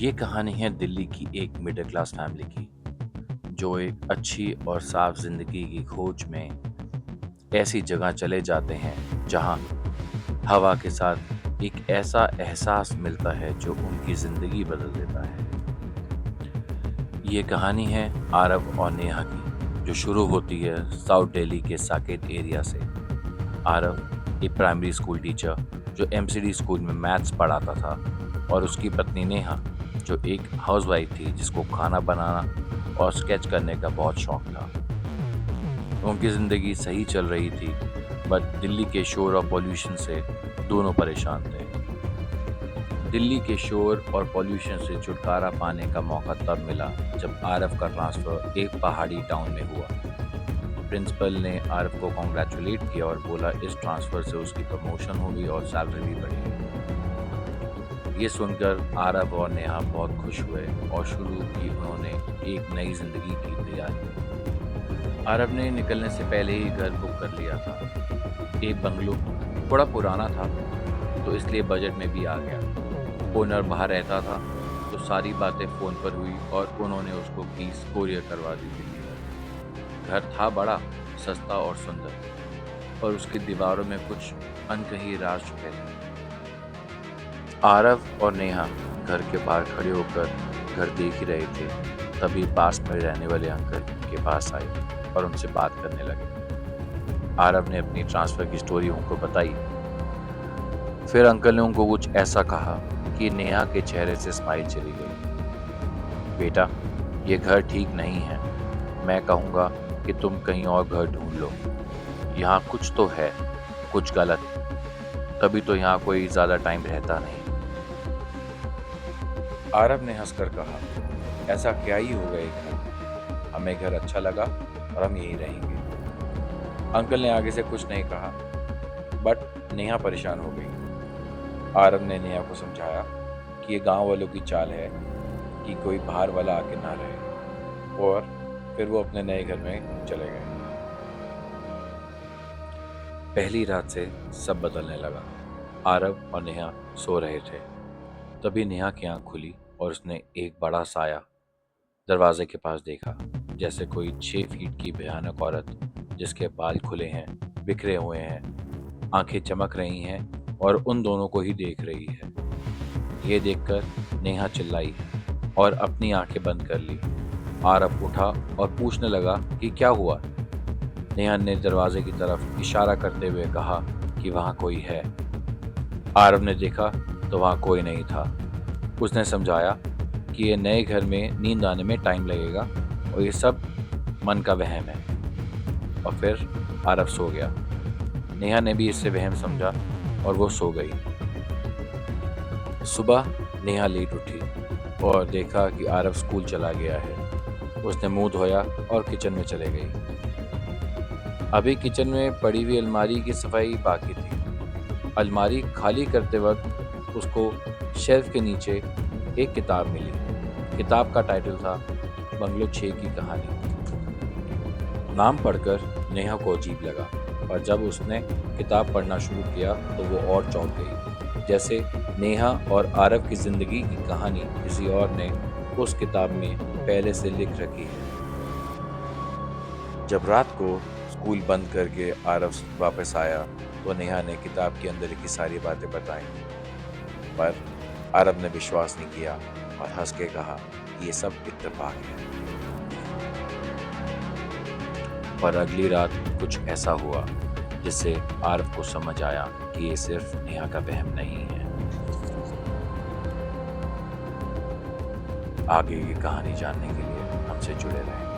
ये कहानी है दिल्ली की एक मिडिल क्लास फैमिली की, जो एक अच्छी और साफ जिंदगी की खोज में ऐसी जगह चले जाते हैं जहां हवा के साथ एक ऐसा एहसास मिलता है जो उनकी जिंदगी बदल देता है। ये कहानी है आरव और नेहा की, जो शुरू होती है साउथ दिल्ली के साकेत एरिया से। आरव एक प्राइमरी स्कूल टीचर जो एमसीडी स्कूल में मैथ्स पढ़ाता था, और उसकी पत्नी नेहा जो एक हाउसवाइफ थी जिसको खाना बनाना और स्केच करने का बहुत शौक था। उनकी ज़िंदगी सही चल रही थी, बट दिल्ली के शोर और पॉल्यूशन से दोनों परेशान थे। दिल्ली के शोर और पॉल्यूशन से छुटकारा पाने का मौका तब मिला जब आरव का ट्रांसफ़र एक पहाड़ी टाउन में हुआ। प्रिंसिपल ने आरव को कॉन्ग्रेचुलेट किया और बोला इस ट्रांसफ़र से उसकी प्रमोशन होगी और सैलरी भी बढ़ेगी। ये सुनकर आरव और नेहा बहुत खुश हुए और शुरू की उन्होंने एक नई जिंदगी की तैयारी। आरव ने निकलने से पहले ही घर बुक कर लिया था। एक बंगलो थोड़ा पुराना था तो इसलिए बजट में भी आ गया। ओनर बाहर रहता था तो सारी बातें फ़ोन पर हुई और उन्होंने उसको कीज कोरियर करवा दी थी। घर था बड़ा, सस्ता और सुंदर, और उसकी दीवारों में कुछ अनकही राज छुपे थे। आरव और नेहा घर के बाहर खड़े होकर घर देख ही रहे थे, तभी पास में रहने वाले अंकल के पास आए और उनसे बात करने लगे। आरव ने अपनी ट्रांसफ़र की स्टोरी उनको बताई। फिर अंकल ने उनको कुछ ऐसा कहा कि नेहा के चेहरे से स्माइल चली गई। बेटा, ये घर ठीक नहीं है। मैं कहूँगा कि तुम कहीं और घर ढूंढ लो। यहाँ कुछ तो है, कुछ गलत, तभी तो यहाँ कोई ज़्यादा टाइम रहता नहीं। आरव ने हंसकर कहा, ऐसा क्या ही होगा ये घर, हमें घर अच्छा लगा और हम यहीं रहेंगे। अंकल ने आगे से कुछ नहीं कहा, बट नेहा परेशान हो गई। आरव ने नेहा को समझाया कि ये गांव वालों की चाल है कि कोई बाहर वाला आके ना रहे, और फिर वो अपने नए घर में चले गए। पहली रात से सब बदलने लगा। आरव और नेहा सो रहे थे, तभी नेहा की आंख खुली और उसने एक बड़ा साया दरवाजे के पास देखा, जैसे कोई 6 फीट की भयानक औरत जिसके बाल खुले हैं, बिखरे हुए हैं, आंखें चमक रही हैं और उन दोनों को ही देख रही है। ये देखकर नेहा चिल्लाई और अपनी आंखें बंद कर ली। आरव उठा और पूछने लगा कि क्या हुआ। नेहा ने दरवाजे की तरफ इशारा करते हुए कहा कि वहाँ कोई है। आरव ने देखा तो वहाँ कोई नहीं था। उसने समझाया कि ये नए घर में नींद आने में टाइम लगेगा और ये सब मन का वहम है, और फिर आरव सो गया। नेहा ने भी इससे वहम समझा और वो सो गई। सुबह नेहा लेट उठी और देखा कि आरव स्कूल चला गया है। उसने मुंह धोया और किचन में चले गई। अभी किचन में पड़ी हुई अलमारी की सफाई बाकी थी। अलमारी खाली करते वक्त उसको शेल्फ के नीचे एक किताब मिली। किताब का टाइटल था बंगलो 6 की कहानी। नाम पढ़कर नेहा को अजीब लगा, और जब उसने किताब पढ़ना शुरू किया तो वो और चौंक गई, जैसे नेहा और आरव की जिंदगी की कहानी किसी और ने उस किताब में पहले से लिख रखी है। जब रात को स्कूल बंद करके आरव वापस आया तो नेहा ने किताब के अंदर की सारी बातें बताई, पर आरव ने विश्वास नहीं किया और हंस के कहा कि ये सब इत्तेफाक है। पर अगली रात कुछ ऐसा हुआ जिससे आरव को समझ आया कि ये सिर्फ नेहा का वहम नहीं है। आगे की कहानी जानने के लिए हमसे जुड़े रहें।